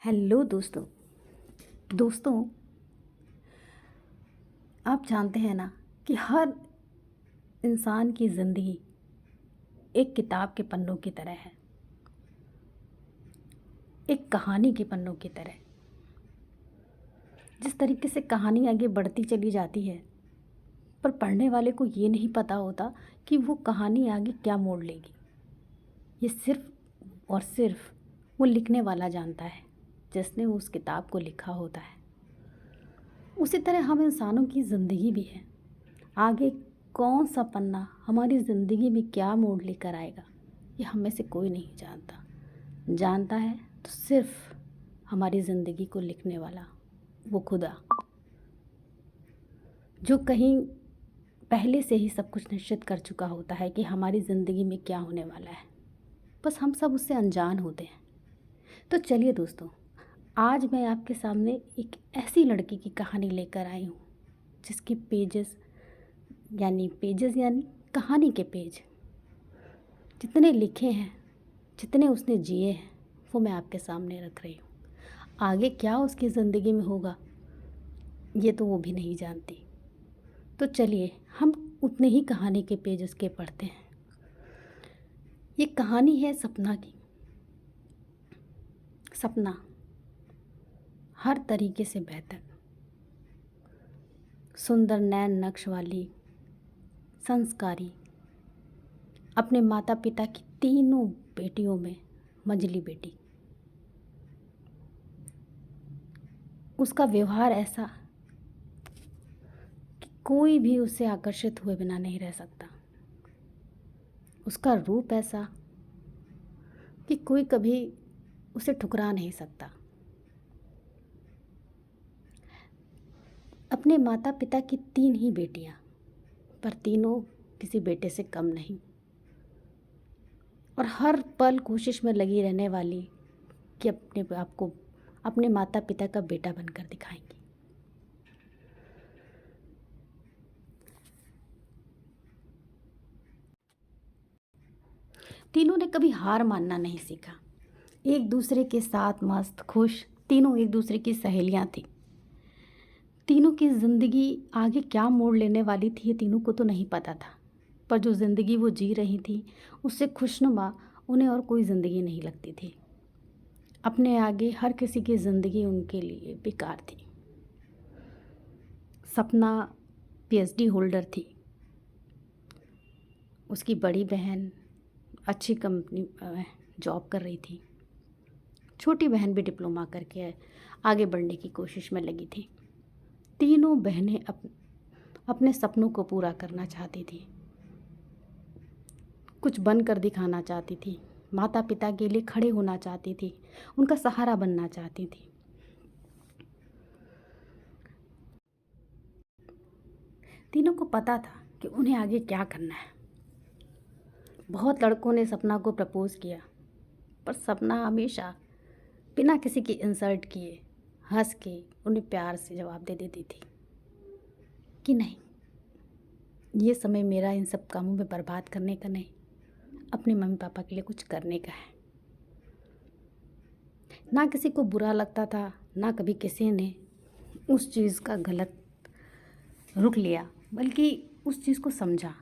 Hello दोस्तों। दोस्तों, आप जानते हैं ना कि हर इंसान की ज़िंदगी एक किताब के पन्नों की तरह है, एक कहानी के पन्नों की तरह। जिस तरीके से कहानी आगे बढ़ती चली जाती है, पर पढ़ने वाले को ये नहीं पता होता कि वो कहानी आगे क्या मोड़ लेगी। ये सिर्फ़ और सिर्फ़ वो लिखने वाला जानता है, जिसने उस किताब को लिखा होता है। उसी तरह हम इंसानों की ज़िंदगी भी है। आगे कौन सा पन्ना हमारी ज़िंदगी में क्या मोड़ लेकर आएगा, ये हम में से कोई नहीं जानता। जानता है तो सिर्फ हमारी ज़िंदगी को लिखने वाला वो खुदा, जो कहीं पहले से ही सब कुछ निश्चित कर चुका होता है कि हमारी ज़िंदगी में क्या होने वाला है। बस हम सब उससे अनजान होते हैं। तो चलिए दोस्तों, आज मैं आपके सामने एक ऐसी लड़की की कहानी लेकर आई हूँ, जिसके पेजेस यानी कहानी के पेज जितने लिखे हैं, जितने उसने जिए हैं, वो मैं आपके सामने रख रही हूँ। आगे क्या उसकी ज़िंदगी में होगा, ये तो वो भी नहीं जानती। तो चलिए हम उतने ही कहानी के पेज उसके पढ़ते हैं। ये कहानी है सपना की। सपना हर तरीके से बेहतर, सुंदर नैन नक्श वाली, संस्कारी, अपने माता पिता की तीनों बेटियों में मंझली बेटी। उसका व्यवहार ऐसा कि कोई भी उससे आकर्षित हुए बिना नहीं रह सकता। उसका रूप ऐसा कि कोई कभी उसे ठुकरा नहीं सकता। अपने माता पिता की 3 ही बेटियां, पर तीनों किसी बेटे से कम नहीं, और हर पल कोशिश में लगी रहने वाली कि अपने आप को अपने माता पिता का बेटा बनकर दिखाएंगी। तीनों ने कभी हार मानना नहीं सीखा। एक दूसरे के साथ मस्त खुश, तीनों एक दूसरे की सहेलियां थी। तीनों की ज़िंदगी आगे क्या मोड़ लेने वाली थी, ये तीनों को तो नहीं पता था, पर जो ज़िंदगी वो जी रही थी उससे खुशनुमा उन्हें और कोई ज़िंदगी नहीं लगती थी। अपने आगे हर किसी की ज़िंदगी उनके लिए बेकार थी। सपना पीएचडी होल्डर थी। उसकी बड़ी बहन अच्छी कंपनी जॉब कर रही थी। छोटी बहन भी डिप्लोमा करके आगे बढ़ने की कोशिश में लगी थी। तीनों बहनें अपने सपनों को पूरा करना चाहती थी, कुछ बनकर दिखाना चाहती थी, माता पिता के लिए खड़े होना चाहती थी, उनका सहारा बनना चाहती थी। तीनों को पता था कि उन्हें आगे क्या करना है। बहुत लड़कों ने सपना को प्रपोज़ किया, पर सपना हमेशा बिना किसी की इंसल्ट किए हंस के उन्हें प्यार से जवाब दे देती थी कि नहीं, ये समय मेरा इन सब कामों में बर्बाद करने का नहीं, अपने मम्मी पापा के लिए कुछ करने का है। ना किसी को बुरा लगता था, ना कभी किसी ने उस चीज़ का गलत रुख लिया, बल्कि उस चीज़ को समझा।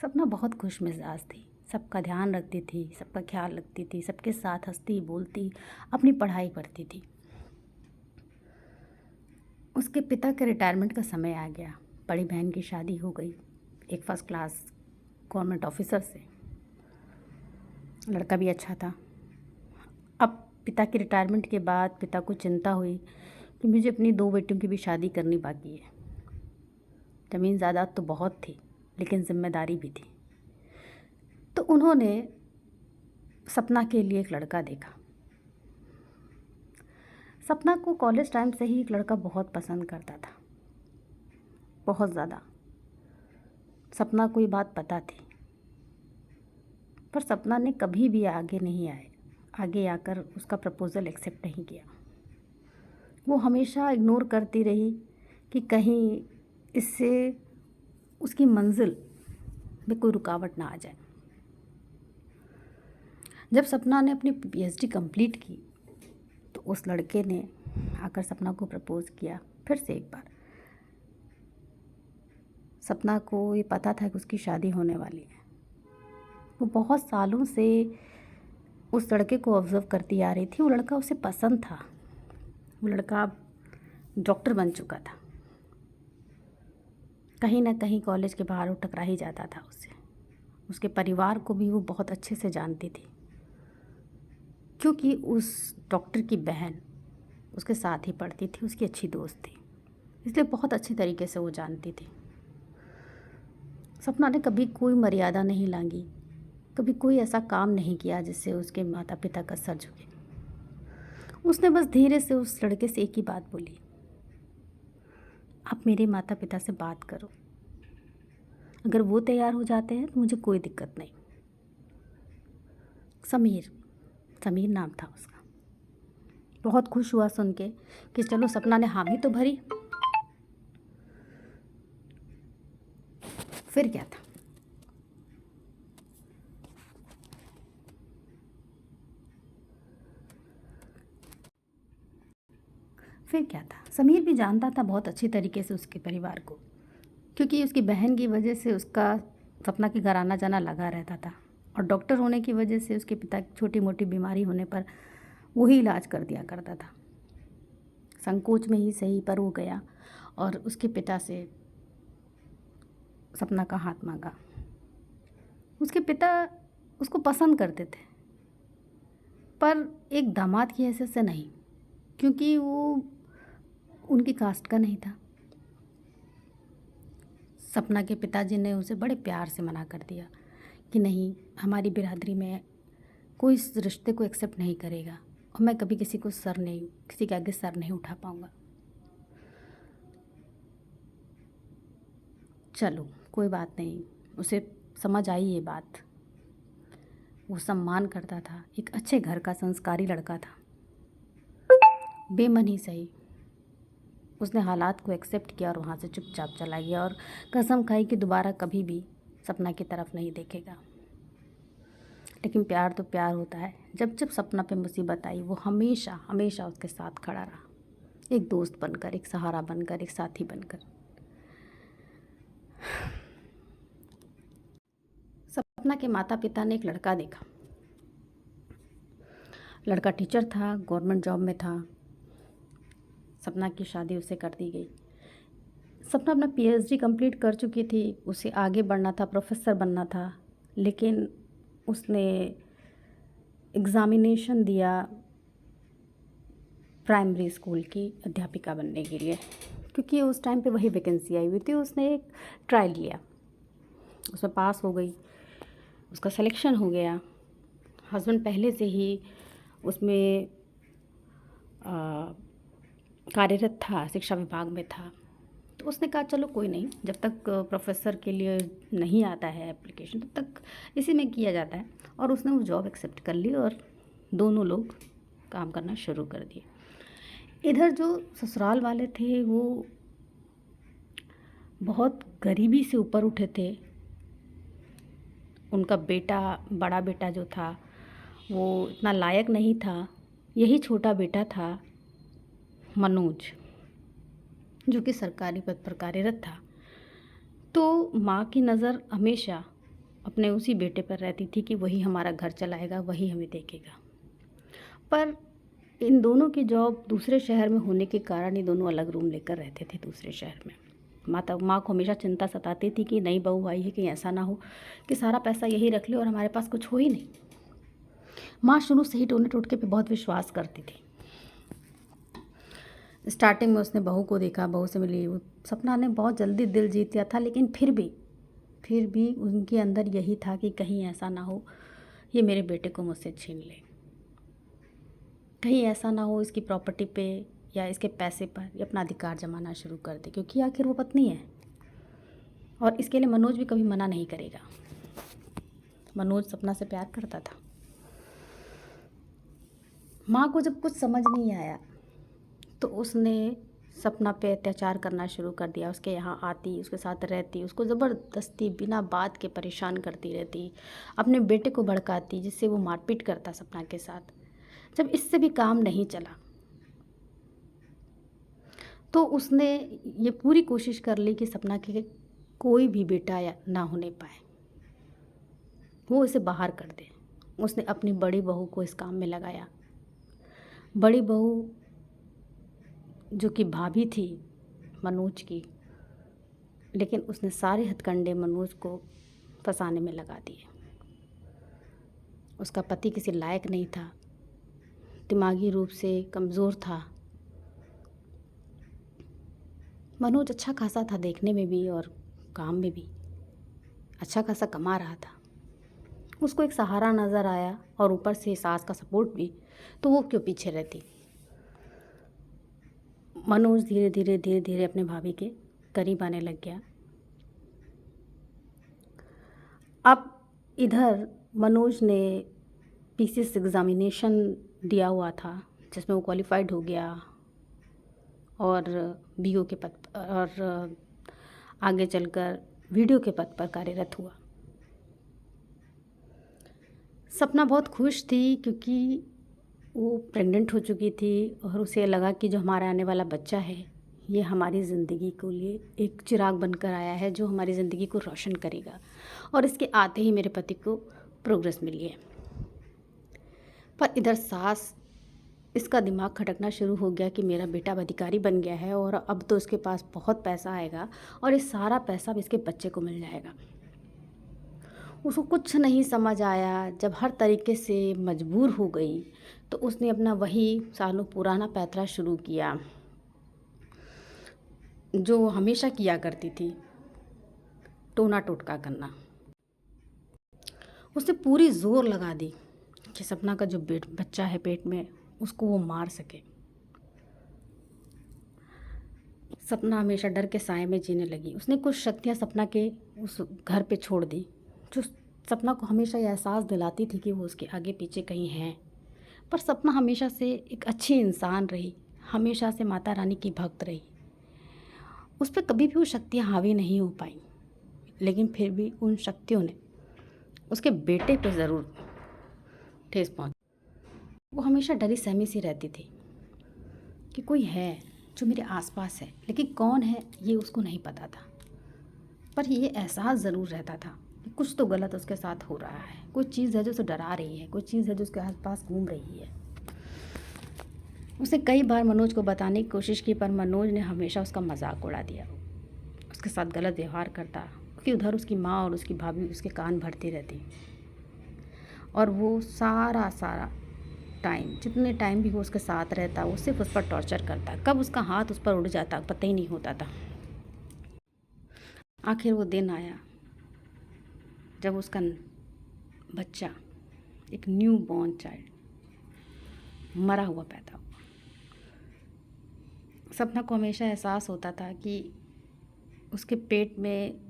सपना बहुत खुश मिजाज थी, सबका ध्यान रखती थी, सबका ख्याल रखती थी, सबके साथ हंसती बोलती, अपनी पढ़ाई करती थी। उसके पिता के रिटायरमेंट का समय आ गया। बड़ी बहन की शादी हो गई एक फर्स्ट क्लास गवर्नमेंट ऑफिसर से। लड़का भी अच्छा था। अब पिता के रिटायरमेंट के बाद पिता को चिंता हुई कि मुझे अपनी 2 बेटियों की भी शादी करनी बाकी है। ज़मीन जायदाद तो बहुत थी, लेकिन जिम्मेदारी भी थी। तो उन्होंने सपना के लिए एक लड़का देखा। सपना को कॉलेज टाइम से ही एक लड़का बहुत पसंद करता था, बहुत ज़्यादा। सपना को ये बात पता थी, पर सपना ने कभी भी आगे आकर उसका प्रपोज़ल एक्सेप्ट नहीं किया। वो हमेशा इग्नोर करती रही कि कहीं इससे उसकी मंजिल में कोई रुकावट ना आ जाए। जब सपना ने अपनी पीएचडी कंप्लीट की तो उस लड़के ने आकर सपना को प्रपोज़ किया फिर से एक बार। सपना को ये पता था कि उसकी शादी होने वाली है। वो बहुत सालों से उस लड़के को ऑब्ज़र्व करती आ रही थी। वो लड़का उसे पसंद था। वो लड़का डॉक्टर बन चुका था। कहीं ना कहीं कॉलेज के बाहर वो टकरा ही जाता था उससे। उसके परिवार को भी वो बहुत अच्छे से जानती थी, क्योंकि उस डॉक्टर की बहन उसके साथ ही पढ़ती थी, उसकी अच्छी दोस्त थी, इसलिए बहुत अच्छे तरीके से वो जानती थी। सपना ने कभी कोई मर्यादा नहीं लांघी, कभी कोई ऐसा काम नहीं किया जिससे उसके माता पिता का सर झुके। उसने बस धीरे से उस लड़के से एक ही बात बोली, आप मेरे माता पिता से बात करो, अगर वो तैयार हो जाते हैं तो मुझे कोई दिक्कत नहीं। समीर नाम था उसका। बहुत खुश हुआ सुन के कि चलो सपना ने हामी तो भरी। फिर क्या था, समीर भी जानता था बहुत अच्छी तरीके से उसके परिवार को, क्योंकि उसकी बहन की वजह से उसका सपना के घर आना जाना लगा रहता था, और डॉक्टर होने की वजह से उसके पिता की छोटी मोटी बीमारी होने पर वही इलाज कर दिया करता था। संकोच में ही सही पर वो गया और उसके पिता से सपना का हाथ मांगा। उसके पिता उसको पसंद करते थे, पर एक दामाद की हैसियत से नहीं, क्योंकि वो उनकी कास्ट का नहीं था। सपना के पिताजी ने उसे बड़े प्यार से मना कर दिया कि नहीं, हमारी बिरादरी में कोई इस रिश्ते को एक्सेप्ट नहीं करेगा, और मैं कभी किसी के आगे सर नहीं उठा पाऊँगा। चलो कोई बात नहीं, उसे समझ आई ये बात। वो सम्मान करता था, एक अच्छे घर का संस्कारी लड़का था। बेमन ही सही, उसने हालात को एक्सेप्ट किया और वहाँ से चुपचाप चला गया, और कसम खाई कि दोबारा कभी भी सपना की तरफ नहीं देखेगा। लेकिन प्यार तो प्यार होता है। जब जब सपना पे मुसीबत आई वो हमेशा हमेशा उसके साथ खड़ा रहा, एक दोस्त बनकर, एक सहारा बनकर, एक साथी बनकर। सपना के माता पिता ने एक लड़का देखा। लड़का टीचर था, गवर्नमेंट जॉब में था। सपना की शादी उससे कर दी गई। सपना अपना पीएचडी कंप्लीट कर चुकी थी, उसे आगे बढ़ना था, प्रोफेसर बनना था, लेकिन उसने एग्ज़ामिनेशन दिया प्राइमरी स्कूल की अध्यापिका बनने के लिए, क्योंकि उस टाइम पे वही वैकेंसी आई हुई थी। उसने एक ट्रायल लिया, उसमें पास हो गई, उसका सिलेक्शन हो गया। हस्बैंड पहले से ही उसमें कार्यरत था, शिक्षा विभाग में था। तो उसने कहा चलो कोई नहीं, जब तक प्रोफेसर के लिए नहीं आता है एप्लीकेशन तब तक इसी में किया जाता है। और उसने वो जॉब एक्सेप्ट कर ली और दोनों लोग काम करना शुरू कर दिए। इधर जो ससुराल वाले थे वो बहुत गरीबी से ऊपर उठे थे। उनका बेटा, बड़ा बेटा जो था वो इतना लायक नहीं था। यही छोटा बेटा था मनोज, जो कि सरकारी पद पर कार्यरत था। तो माँ की नज़र हमेशा अपने उसी बेटे पर रहती थी कि वही हमारा घर चलाएगा, वही हमें देखेगा। पर इन दोनों की जॉब दूसरे शहर में होने के कारण ये दोनों अलग रूम लेकर रहते थे दूसरे शहर में। माँ को हमेशा चिंता सताती थी कि नई बहू आई है, कि ऐसा ना हो कि सारा पैसा यही रख ले और हमारे पास कुछ हो ही नहीं। माँ शुरू से ही टोने टोटके पे बहुत विश्वास करती थी। स्टार्टिंग में उसने बहू को देखा, बहू से मिली, वो सपना ने बहुत जल्दी दिल जीत लिया था, लेकिन फिर भी उनके अंदर यही था कि कहीं ऐसा ना हो ये मेरे बेटे को मुझसे छीन ले, कहीं ऐसा ना हो इसकी प्रॉपर्टी पे या इसके पैसे पर ये अपना अधिकार जमाना शुरू कर दे, क्योंकि आखिर वो पत्नी है। और इसके लिए मनोज भी कभी मना नहीं करेगा। मनोज सपना से प्यार करता था। माँ को जब कुछ समझ नहीं आया तो उसने सपना पे अत्याचार करना शुरू कर दिया। उसके यहाँ आती, उसके साथ रहती, उसको ज़बरदस्ती बिना बात के परेशान करती रहती, अपने बेटे को भड़काती, जिससे वो मारपीट करता सपना के साथ। जब इससे भी काम नहीं चला तो उसने ये पूरी कोशिश कर ली कि सपना के कोई भी बेटा या ना होने पाए, वो इसे बाहर कर दे। उसने अपनी बड़ी बहू को इस काम में लगाया। बड़ी बहू जो कि भाभी थी मनोज की, लेकिन उसने सारे हथकंडे मनोज को फंसाने में लगा दिए। उसका पति किसी लायक नहीं था, दिमागी रूप से कमज़ोर था। मनोज अच्छा खासा था देखने में भी और काम में भी, अच्छा खासा कमा रहा था। उसको एक सहारा नज़र आया और ऊपर से सास का सपोर्ट भी, तो वो क्यों पीछे रहती। मनोज धीरे धीरे अपने भाभी के करीब आने लग गया। अब इधर मनोज ने पीसीएस एग्ज़ामिनेशन दिया हुआ था, जिसमें वो क्वालिफाइड हो गया और बीओ के पद और आगे चलकर वीडियो के पद पर कार्यरत हुआ। सपना बहुत खुश थी क्योंकि वो प्रेग्नेंट हो चुकी थी और उसे लगा कि जो हमारा आने वाला बच्चा है ये हमारी ज़िंदगी के लिए एक चिराग बनकर आया है जो हमारी ज़िंदगी को रोशन करेगा, और इसके आते ही मेरे पति को प्रोग्रेस मिली है। पर इधर सास, इसका दिमाग खटकना शुरू हो गया कि मेरा बेटा अब अधिकारी बन गया है और अब तो इसके पास बहुत पैसा आएगा और ये सारा पैसा अब इसके बच्चे को मिल जाएगा। उसको कुछ नहीं समझ आया। जब हर तरीके से मजबूर हो गई तो उसने अपना वही सालों पुराना पैतरा शुरू किया जो हमेशा किया करती थी, टोना टोटका करना। उसने पूरी जोर लगा दी कि सपना का जो बच्चा है पेट में उसको वो मार सके। सपना हमेशा डर के साए में जीने लगी। उसने कुछ शक्तियाँ सपना के उस घर पे छोड़ दी जो सपना को हमेशा ये एहसास दिलाती थी कि वो उसके आगे पीछे कहीं हैं। पर सपना हमेशा से एक अच्छी इंसान रही, हमेशा से माता रानी की भक्त रही। उस पर कभी भी वो शक्तियाँ हावी नहीं हो पाई, लेकिन फिर भी उन शक्तियों ने उसके बेटे पे ज़रूर ठेस पहुंची। वो हमेशा डरी सहमी सी रहती थी कि कोई है जो मेरे आसपास है, लेकिन कौन है ये उसको नहीं पता था। पर ये एहसास ज़रूर रहता था कि कुछ तो गलत उसके साथ हो रहा है, कोई चीज़ है जो उसे डरा रही है, कोई चीज़ है जो उसके आसपास घूम रही है। उसने कई बार मनोज को बताने की कोशिश की, पर मनोज ने हमेशा उसका मजाक उड़ा दिया, उसके साथ गलत व्यवहार करता, क्योंकि उधर उसकी माँ और उसकी भाभी उसके कान भरती रहती और वो सारा टाइम, जितने टाइम भी वो उसके साथ रहता, वो सिर्फ उस पर टॉर्चर करता। कब उसका हाथ उस पर उड़ जाता पता ही नहीं होता था। आखिर वो दिन आया जब उसका बच्चा, एक न्यू बॉर्न चाइल्ड, मरा हुआ पैदा हुआ। सपना को हमेशा एहसास होता था कि उसके पेट में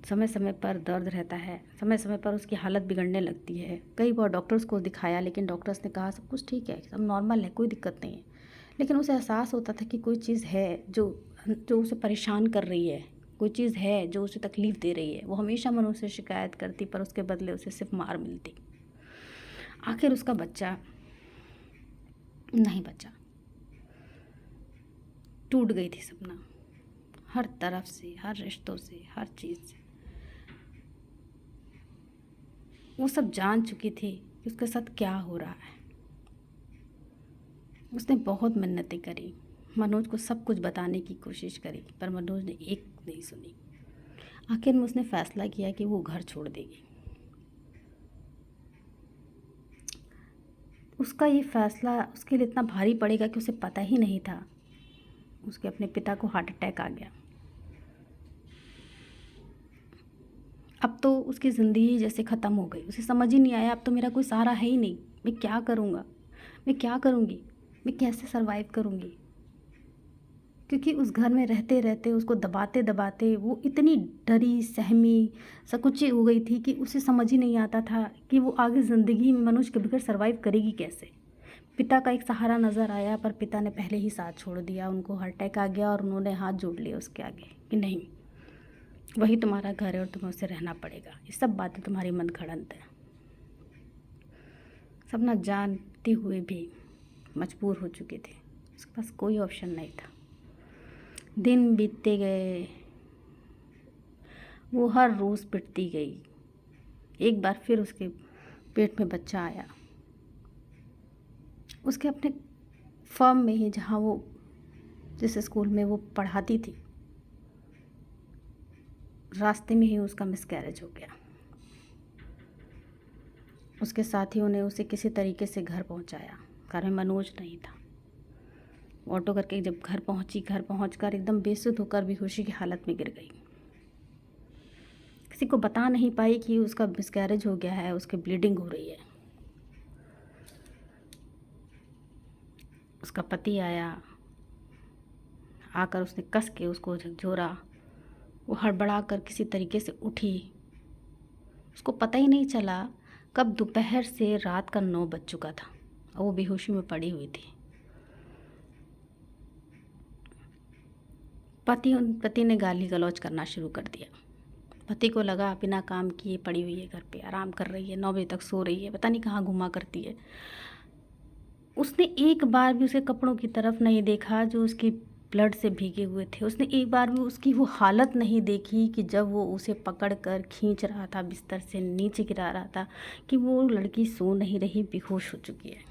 समय समय पर दर्द रहता है, समय समय पर उसकी हालत बिगड़ने लगती है। कई बार डॉक्टर्स को दिखाया, लेकिन डॉक्टर्स ने कहा सब कुछ ठीक है, सब नॉर्मल है, कोई दिक्कत नहीं है। लेकिन उसे एहसास होता था कि कोई चीज़ है जो उसे परेशान कर रही है, कोई चीज़ है जो उसे तकलीफ़ दे रही है। वो हमेशा मनोज से शिकायत करती, पर उसके बदले उसे सिर्फ मार मिलती। आखिर उसका बच्चा नहीं बचा। टूट गई थी सपना, हर तरफ से, हर रिश्तों से, हर चीज़ से। वो सब जान चुकी थी कि उसके साथ क्या हो रहा है। उसने बहुत मिन्नतें करी, मनोज को सब कुछ बताने की कोशिश करी, पर मनोज ने एक नहीं सुनी। आखिर में उसने फैसला किया कि वो घर छोड़ देगी। उसका ये फैसला उसके लिए इतना भारी पड़ेगा कि उसे पता ही नहीं था उसके अपने पिता को हार्ट अटैक आ गया। अब तो उसकी ज़िंदगी जैसे ख़त्म हो गई। उसे समझ ही नहीं आया, अब तो मेरा कोई सहारा है ही नहीं, मैं क्या करूँगा, मैं क्या करूँगी, मैं कैसे सरवाइव करूँगी। क्योंकि उस घर में रहते रहते, उसको दबाते दबाते वो इतनी डरी सहमी सकुची हो गई थी कि उसे समझ ही नहीं आता था कि वो आगे ज़िंदगी में मनुष्य के बगैर सरवाइव करेगी कैसे। पिता का एक सहारा नज़र आया, पर पिता ने पहले ही साथ छोड़ दिया। उनको हार्ट अटैक आ गया और उन्होंने हाथ जोड़ लिए उसके आगे कि नहीं, वही तुम्हारा घर है और तुम्हें उससे रहना पड़ेगा। ये सब बातें तुम्हारी मनगढ़ंत है। सपना जानते हुए भी मजबूर हो चुके थे, उसके पास कोई ऑप्शन नहीं था। दिन बीतते गए, वो हर रोज़ पिटती गई। एक बार फिर उसके पेट में बच्चा आया। उसके अपने फर्म में ही, जहाँ वो जिस स्कूल में वो पढ़ाती थी, रास्ते में ही उसका मिसकैरेज हो गया। उसके साथियों ने उसे किसी तरीके से घर पहुंचाया। कार में मनोज नहीं था। ऑटो करके जब घर पहुंची, घर पहुंचकर एकदम बेसुध होकर बेहोशी की हालत में गिर गई। किसी को बता नहीं पाई कि उसका मिसकैरेज हो गया है, उसकी ब्लीडिंग हो रही है। उसका पति आया, आकर उसने कस के उसको झकझोरा। वो हड़बड़ा कर किसी तरीके से उठी। उसको पता ही नहीं चला कब दोपहर से रात का 9 बज चुका था और वो बेहोशी में पड़ी हुई थी। पति ने गाली गलौज करना शुरू कर दिया। पति को लगा बिना काम किए पड़ी हुई है, घर पे आराम कर रही है, 9 बजे तक सो रही है, पता नहीं कहाँ घुमा करती है। उसने एक बार भी उसके कपड़ों की तरफ नहीं देखा जो उसकी ब्लड से भीगे हुए थे। उसने एक बार भी उसकी वो हालत नहीं देखी कि जब वो उसे पकड़कर खींच रहा था, बिस्तर से नीचे गिरा रहा था, कि वो लड़की सो नहीं रही, बेहोश हो चुकी है।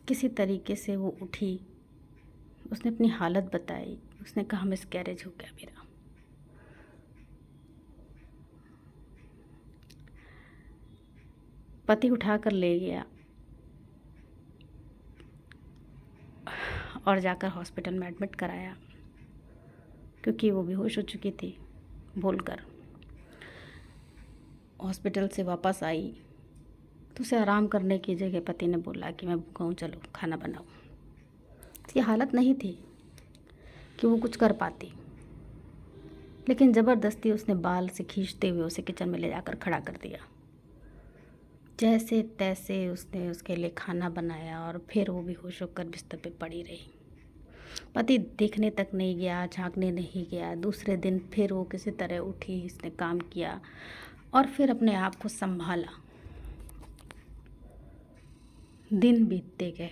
किसी तरीके से वो उठी, उसने अपनी हालत बताई। उसने कहा मिसकैरेज हो गया मेरा। पति उठा कर ले गया और जाकर हॉस्पिटल में एडमिट कराया, क्योंकि वो बेहोश हो चुकी थी। बोलकर हॉस्पिटल से वापस आई तो उसे आराम करने की जगह पति ने बोला कि मैं भूखा हूँ, चलो खाना बनाओ। उसकी हालत नहीं थी कि वो कुछ कर पाती, लेकिन ज़बरदस्ती उसने बाल से खींचते हुए उसे किचन में ले जाकर खड़ा कर दिया। जैसे तैसे उसने उसके लिए खाना बनाया और फिर वो बेहोश होकर बिस्तर पे पड़ी रही। पति देखने तक नहीं गया, झांकने नहीं गया। दूसरे दिन फिर वो किसी तरह उठी, इसने काम किया और फिर अपने आप को संभाला। दिन बीतते गए,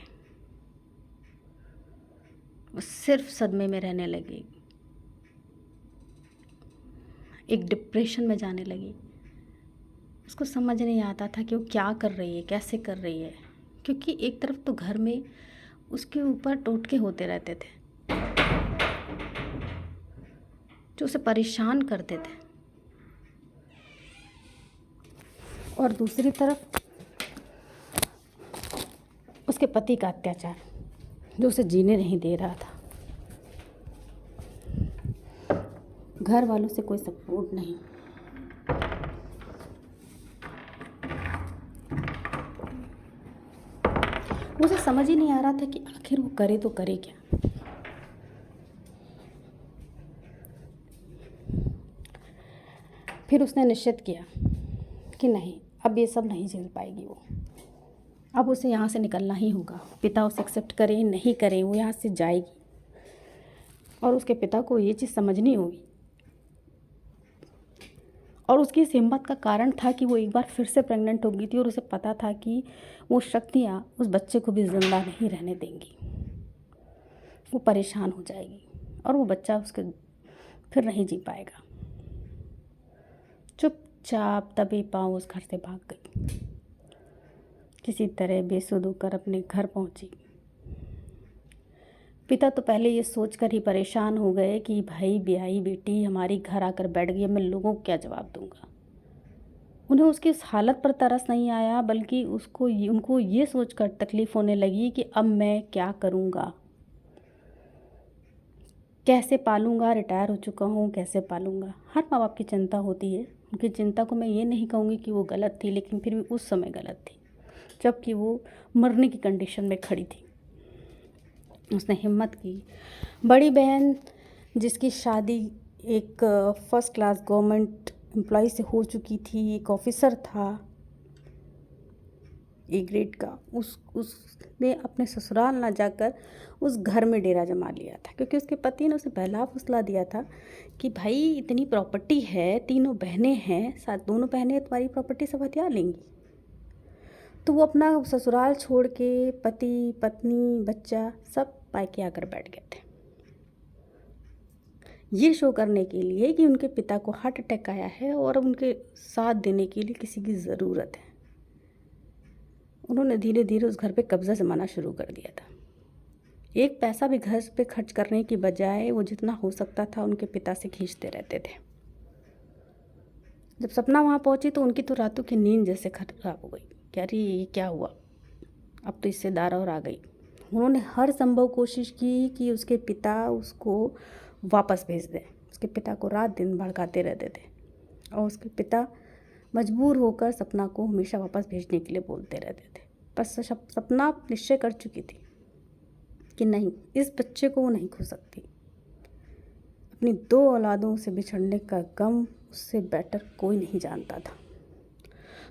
वो सिर्फ सदमे में रहने लगी, एक डिप्रेशन में जाने लगी। उसको समझ नहीं आता था कि वो क्या कर रही है, कैसे कर रही है, क्योंकि एक तरफ तो घर में उसके ऊपर टोटके होते रहते थे जो उसे परेशान करते थे, और दूसरी तरफ उसके पति का अत्याचार जो उसे जीने नहीं दे रहा था। घर वालों से कोई सपोर्ट नहीं। मुझे समझ ही नहीं आ रहा था कि आखिर वो करे तो करे क्या। फिर उसने निश्चित किया कि नहीं, अब ये सब नहीं झेल पाएगी वो, अब उसे यहाँ से निकलना ही होगा। पिता उसे एक्सेप्ट करें नहीं करें, वो यहाँ से जाएगी। और उसके पिता को ये चीज़ समझनी होगी। और उसकी इस हिम्मत का कारण था कि वो एक बार फिर से प्रेग्नेंट हो गई थी और उसे पता था कि वो शक्तियाँ उस बच्चे को भी ज़िंदा नहीं रहने देंगी। वो परेशान हो जाएगी और वो बच्चा उसके फिर नहीं जी पाएगा। चुपचाप दबे पाँव उस घर से भाग गई। किसी तरह बेसुध होकर अपने घर पहुंची। पिता तो पहले ये सोचकर ही परेशान हो गए कि भाई ब्याही बेटी हमारी घर आकर बैठ गई, मैं लोगों को क्या जवाब दूंगा। उन्हें उसकी इस हालत पर तरस नहीं आया, बल्कि उनको ये सोचकर तकलीफ़ होने लगी कि अब मैं क्या करूंगा, कैसे पालूंगा। रिटायर हो चुका हूँ, कैसे पालूंगा। हर माँ बाप की चिंता होती है। उनकी चिंता को मैं ये नहीं कहूँगी कि वो गलत थी, लेकिन फिर भी उस समय गलत थी जबकि वो मरने की कंडीशन में खड़ी थी। उसने हिम्मत की। बड़ी बहन जिसकी शादी एक फर्स्ट क्लास गवर्नमेंट एम्प्लॉय से हो चुकी थी, एक ऑफिसर था ए ग्रेड का, उसने अपने ससुराल ना जाकर उस घर में डेरा जमा लिया था, क्योंकि उसके पति ने उसे पहला फैसला दिया था कि भाई इतनी प्रॉपर्टी है, तीनों बहनें हैं, साथ दोनों बहनें तुम्हारी प्रॉपर्टी सब हथिया लेंगी। तो वो अपना ससुराल छोड़ के पति पत्नी बच्चा सब पायके आकर बैठ गए थे। ये शो करने के लिए कि उनके पिता को हार्ट अटैक आया है और उनके साथ देने के लिए किसी की ज़रूरत है। उन्होंने धीरे धीरे उस घर पे कब्ज़ा जमाना शुरू कर दिया था। एक पैसा भी घर पे खर्च करने की बजाय वो जितना हो सकता था उनके पिता से खींचते रहते थे। जब सपना वहाँ पहुँची तो उनकी तो रातों की नींद जैसे खराब हो गई कि अरे ये क्या हुआ, अब तो इससे दार और आ गई। उन्होंने हर संभव कोशिश की कि उसके पिता उसको वापस भेज दें। उसके पिता को रात दिन भड़काते रहते थे और उसके पिता मजबूर होकर सपना को हमेशा वापस भेजने के लिए बोलते रहते थे। पर सपना निश्चय कर चुकी थी कि नहीं, इस बच्चे को वो नहीं खो सकती। अपनी 2 औलादों से बिछड़ने का गम उससे बेटर कोई नहीं जानता था।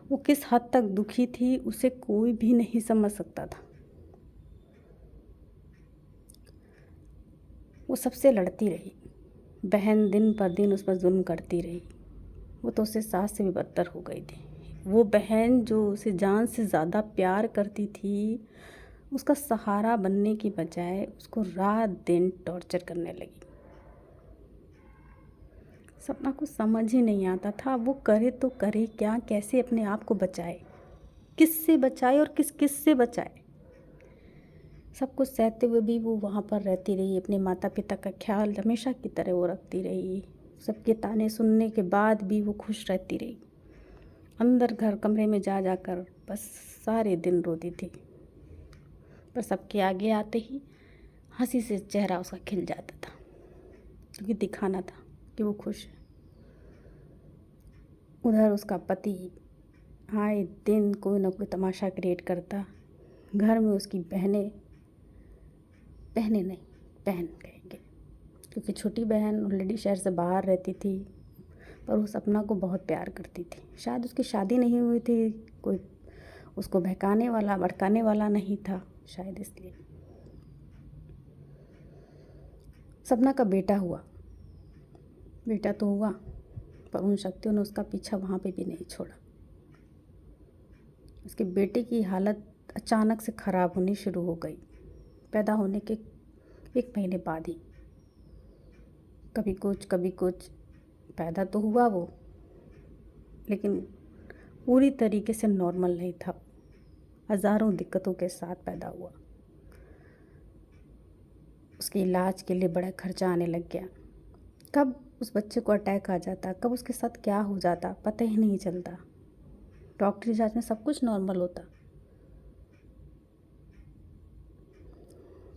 वो किस हद तक दुखी थी उसे कोई भी नहीं समझ सकता था। वो सबसे लड़ती रही। बहन दिन पर दिन उस पर जुल्म करती रही। वो तो उससे सास से भी बदतर हो गई थी। वो बहन जो उसे जान से ज़्यादा प्यार करती थी, उसका सहारा बनने की बजाय उसको रात दिन टॉर्चर करने लगी। सपना को समझ ही नहीं आता था वो करे तो करे क्या, कैसे अपने आप को बचाए, किससे बचाए और किस किस से बचाए। सब कुछ सहते हुए भी वो वहाँ पर रहती रही। अपने माता पिता का ख्याल हमेशा की तरह वो रखती रही। सबके ताने सुनने के बाद भी वो खुश रहती रही। अंदर घर कमरे में जा जाकर बस सारे दिन रोती थी। पर सबके आगे आते ही हंसी से चेहरा उसका खिल जाता था, क्योंकि दिखाना था कि वो खुश है। उधर उसका पति आए दिन कोई ना कोई तमाशा क्रिएट करता। घर में उसकी बहनें नहीं, बहन कहेंगे, क्योंकि छोटी बहन ऑलरेडी शहर से बाहर रहती थी, पर वो सपना को बहुत प्यार करती थी। शायद उसकी शादी नहीं हुई थी, कोई उसको बहकाने वाला भड़काने वाला नहीं था, शायद इसलिए। सपना का बेटा तो हुआ, पर उन शक्तियों ने उसका पीछा वहाँ पे भी नहीं छोड़ा। उसके बेटे की हालत अचानक से ख़राब होनी शुरू हो गई। पैदा होने के 1 महीने बाद ही कभी कुछ पैदा तो हुआ वो, लेकिन पूरी तरीके से नॉर्मल नहीं था। हज़ारों दिक्कतों के साथ पैदा हुआ। उसके इलाज के लिए बड़ा खर्चा आने लग गया। कब उस बच्चे को अटैक आ जाता, कब उसके साथ क्या हो जाता पता ही नहीं चलता। डॉक्टरी जांच में सब कुछ नॉर्मल होता,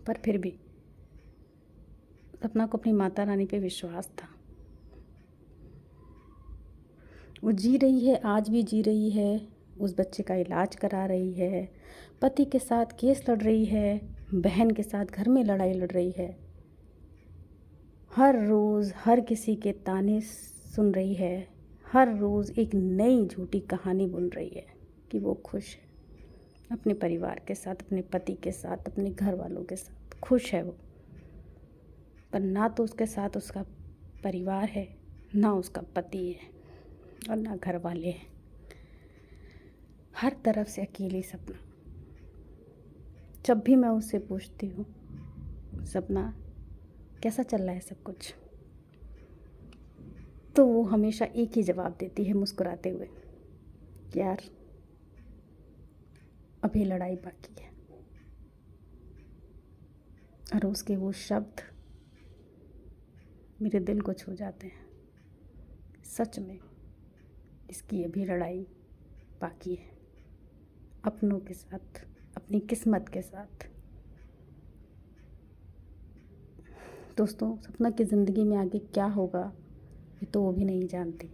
पर फिर भी सपना को अपनी माता रानी पे विश्वास था। वो जी रही है, आज भी जी रही है। उस बच्चे का इलाज करा रही है, पति के साथ केस लड़ रही है, बहन के साथ घर में लड़ाई लड़ रही है। हर रोज़ हर किसी के ताने सुन रही है। हर रोज़ एक नई झूठी कहानी बुन रही है कि वो खुश है अपने परिवार के साथ, अपने पति के साथ, अपने घर वालों के साथ खुश है वो। पर ना तो उसके साथ उसका परिवार है, ना उसका पति है और ना घर वाले हैं। हर तरफ से अकेली सपना। जब भी मैं उससे पूछती हूँ, सपना कैसा चल रहा है सब कुछ, तो वो हमेशा एक ही जवाब देती है मुस्कुराते हुए, यार अभी लड़ाई बाकी है। और उसके वो शब्द मेरे दिल को छू जाते हैं। सच में इसकी अभी लड़ाई बाकी है, अपनों के साथ, अपनी किस्मत के साथ। दोस्तों, सपना की ज़िंदगी में आगे क्या होगा ये तो वो भी नहीं जानती,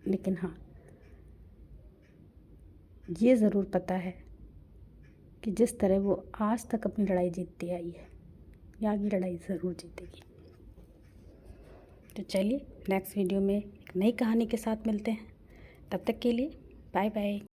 लेकिन हाँ ये ज़रूर पता है कि जिस तरह वो आज तक अपनी लड़ाई जीतती आई है, ये आगे लड़ाई ज़रूर जीतेगी। तो चलिए नेक्स्ट वीडियो में एक नई कहानी के साथ मिलते हैं। तब तक के लिए बाय बाय।